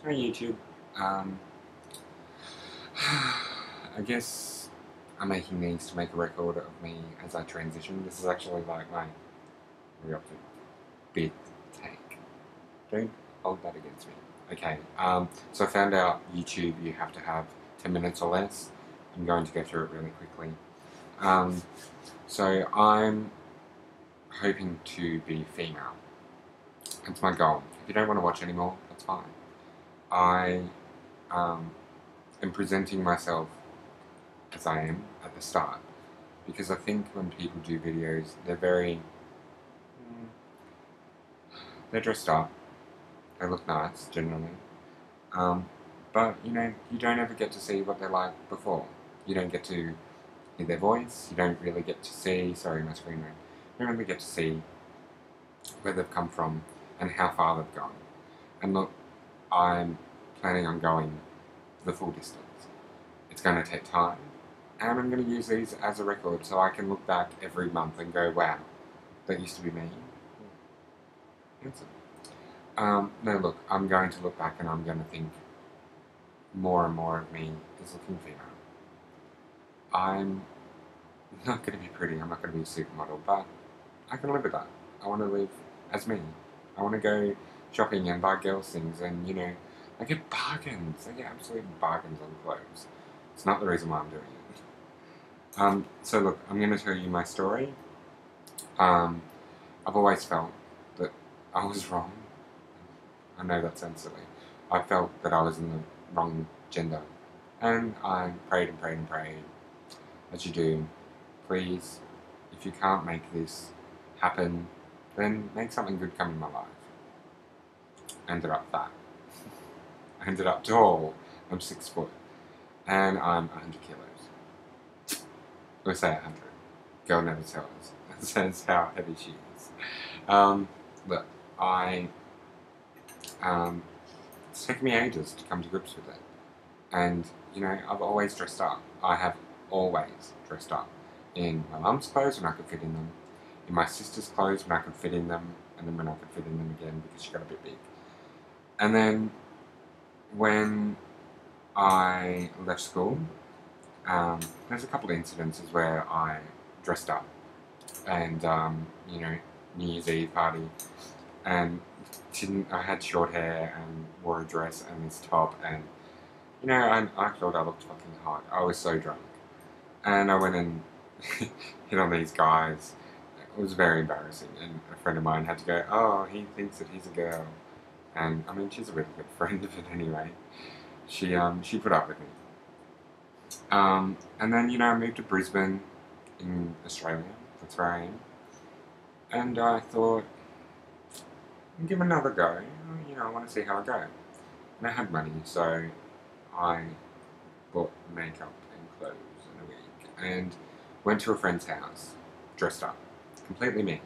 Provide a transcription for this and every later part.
Hi YouTube. Um, I guess I'm making these to make a record of me as I transition. This is actually like my erupted big take. Don't hold that against me. Okay. So I found out YouTube you have to have 10 minutes or less. I'm going to go through it really quickly. Um, so I'm hoping to be female. That's my goal. If you don't want to watch anymore, that's fine. I um, am presenting myself as I am at the start. Because I think when people do videos, they're dressed up, they look nice generally, um, but you don't ever get to see what they're like before. You don't get to hear their voice. You don't really get to see. Sorry, my screen ran. You don't really get to see where they've come from and how far they've gone. And look, I'm planning on going the full distance. It's going to take time, and I'm going to use these as a record so I can look back every month and go, wow, that used to be me. Handsome. No, look, I'm going to look back and I'm going to think more and more of me is looking female. I'm not going to be pretty, I'm not going to be a supermodel, but I can live with that. I want to live as me. I want to go shopping and buy girls things and, I get bargains. I get absolute bargains on clothes. It's not the reason why I'm doing it. So look, I'm going to tell you my story. Um, I've always felt that I was wrong. I know that sounds silly. I felt that I was in the wrong gender. And I prayed and prayed and prayed, as you do. Please, if you can't make this happen, then make something good come in my life. I ended up fat. I ended up tall. I'm 6 foot. And I'm 100 kilos. Let's say 100. Girl never tells. That's how heavy she is. Um, look, um, it's taken me ages to come to grips with it. And, I've always dressed up. I have always dressed up. In my mum's clothes when I could fit in them, in my sister's clothes when I could fit in them, and then when I could fit in them again because she got a bit big. And then when I left school, there's a couple of incidences where I dressed up. And, New Year's Eve party, and I had short hair and wore a dress and this top, and I thought I looked fucking hot. I was so drunk. And I went and hit on these guys. It was very embarrassing. And a friend of mine had to go, oh, he thinks that he's a girl. And I mean, she's a really good friend, but anyway, she put up with me. And then, I moved to Brisbane in Australia. That's where I am. And I thought, give it another go. I want to see how I go. And I had money, so I bought makeup and clothes in a week and went to a friend's house, dressed up, completely me.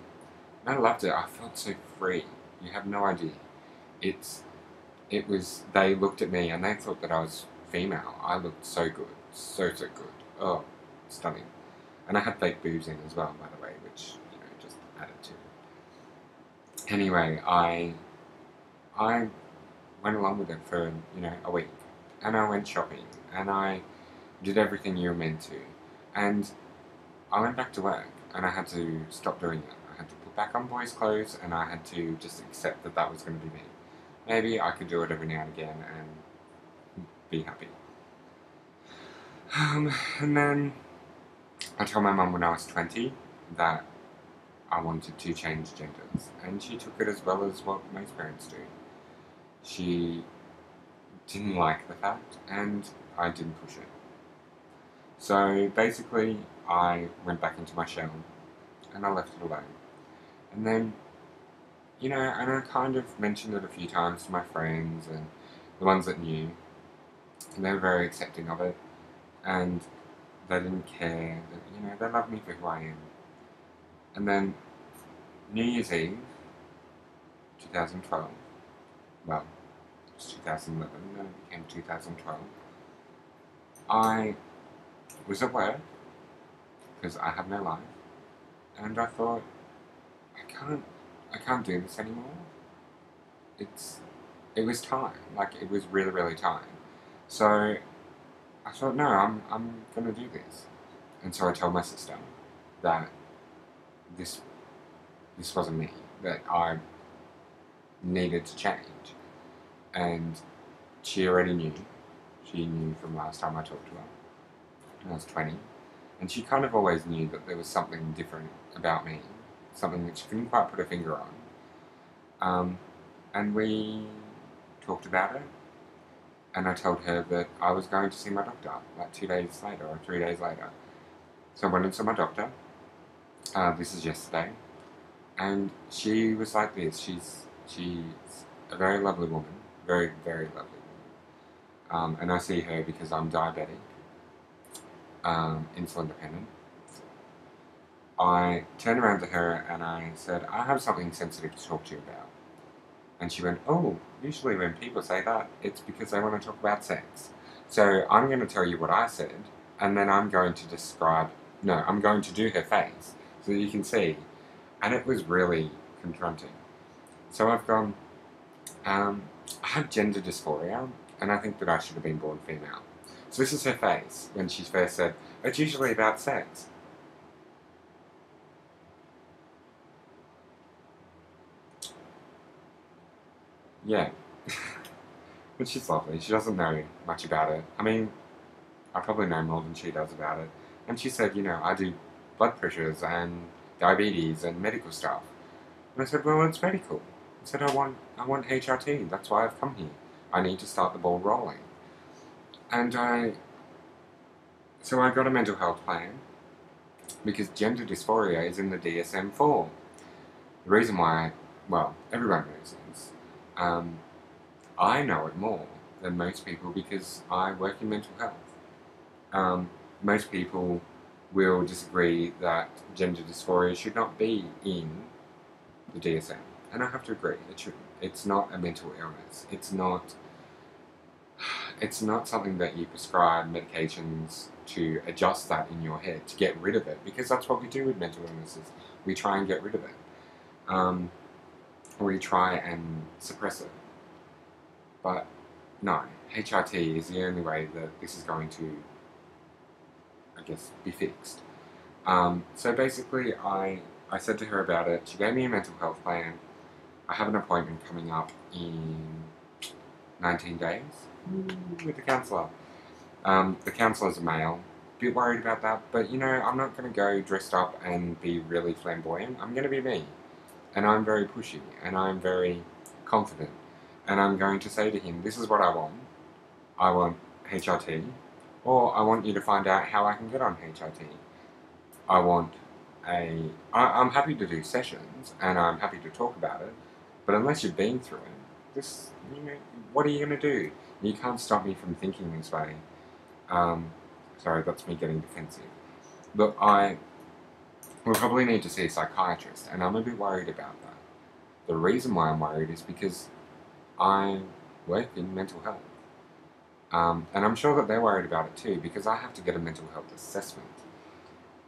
And I loved it. I felt so free. You have no idea. It's it was. They looked at me and they thought that I was female. I looked so good, so good. Oh, stunning. And I had fake boobs in as well, by the way, which just added to it. Anyway, I went along with it for a week, and I went shopping, and I did everything you were meant to, and I went back to work, and I had to stop doing it. I had to put back on boys' clothes, and I had to just accept that that was going to be me. Maybe I could do it every now and again and be happy. And then I told my mum when I was 20 that I wanted to change genders, and she took it as well as what most parents do. She didn't like the fact, and I didn't push it. So basically, I went back into my shell and I left it alone. And then, and I kind of mentioned it a few times to my friends and the ones that knew, and they were very accepting of it, and they didn't care. That, they loved me for who I am. And then New Year's Eve, 2012, well, it was 2011, then it became 2012. I was at work because I have no life, and I thought, I can't do this anymore. It's it was time. Like, it was really, really time. So I thought, no, I'm going to do this. And so I told my sister that this this wasn't me, that I needed to change. And she already knew. She knew from last time I talked to her when I was 20. And she kind of always knew that there was something different about me, something that she couldn't quite put her finger on. And we talked about it, and I told her that I was going to see my doctor like 2 days later or 3 days later. So I went and saw my doctor. This is yesterday, and she was like this. She's a very lovely woman, very, very lovely woman. And I see her because I'm diabetic, insulin dependent. I turned around to her and I said, I have something sensitive to talk to you about. And she went, oh, usually when people say that, it's because they want to talk about sex. So I'm going to tell you what I said, and then I'm going to I'm going to do her face so that you can see. And it was really confronting. So I've gone, I have gender dysphoria, and I think that I should have been born female. So this is her face when she first said, it's usually about sex. Yeah. But she's lovely. She doesn't know much about it. I mean, I probably know more than she does about it. And she said, I do blood pressures and diabetes and medical stuff. And I said, well, it's medical. I said, I want HRT. That's why I've come here. I need to start the ball rolling. And so I got a mental health plan because gender dysphoria is in the DSM-4. The reason why, well, everyone knows this. I know it more than most people because I work in mental health. Most people will disagree that gender dysphoria should not be in the DSM, and I have to agree, it shouldn't. It's not a mental illness. It's not something that you prescribe medications to adjust that in your head, to get rid of it, because that's what we do with mental illnesses. We try and get rid of it. Or we try and suppress it. But no, HRT is the only way that this is going to, I guess, be fixed. So basically, I said to her about it. She gave me a mental health plan. I have an appointment coming up in 19 days with the counsellor. The counsellor's a male. A bit worried about that, but I'm not going to go dressed up and be really flamboyant. I'm going to be me. And I'm very pushy, and I'm very confident. And I'm going to say to him, this is what I want. I want HRT, or I want you to find out how I can get on HRT. I'm happy to do sessions, and I'm happy to talk about it, but unless you've been through it, what are you going to do? You can't stop me from thinking this way. Sorry, that's me getting defensive. Look, we'll probably need to see a psychiatrist, and I'm a bit worried about that. The reason why I'm worried is because I work in mental health. And I'm sure that they're worried about it too, because I have to get a mental health assessment.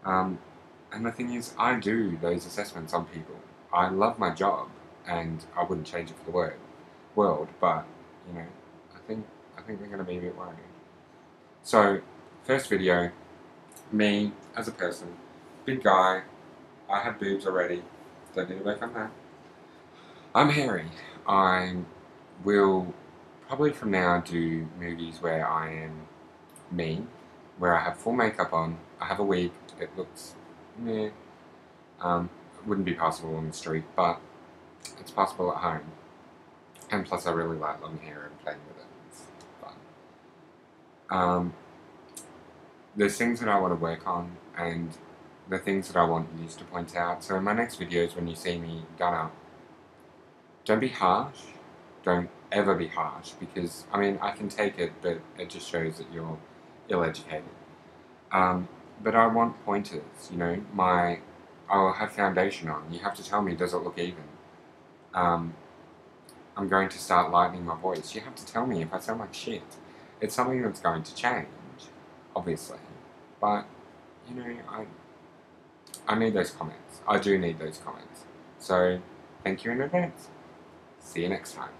And the thing is, I do those assessments on people. I love my job, and I wouldn't change it for the world, but, I think they're going to be a bit worried. So, first video, me as a person, big guy, I have boobs already, don't need to work on that. I'm hairy. I will probably from now do movies where I am me, where I have full makeup on, I have a wig, it looks meh, it wouldn't be possible on the street, but it's possible at home. And plus I really like long hair and playing with it, it's fun. There's things that I want to work on, and the things that I want you to point out. So in my next videos, when you see me done up, don't be harsh. Don't ever be harsh, because, I can take it, but it just shows that you're ill-educated. But I want pointers, I'll have foundation on. You have to tell me, does it look even? I'm going to start lightening my voice. You have to tell me if I sound like shit. It's something that's going to change, obviously. But, I need those comments. I do need those comments. So, thank you in advance. See you next time.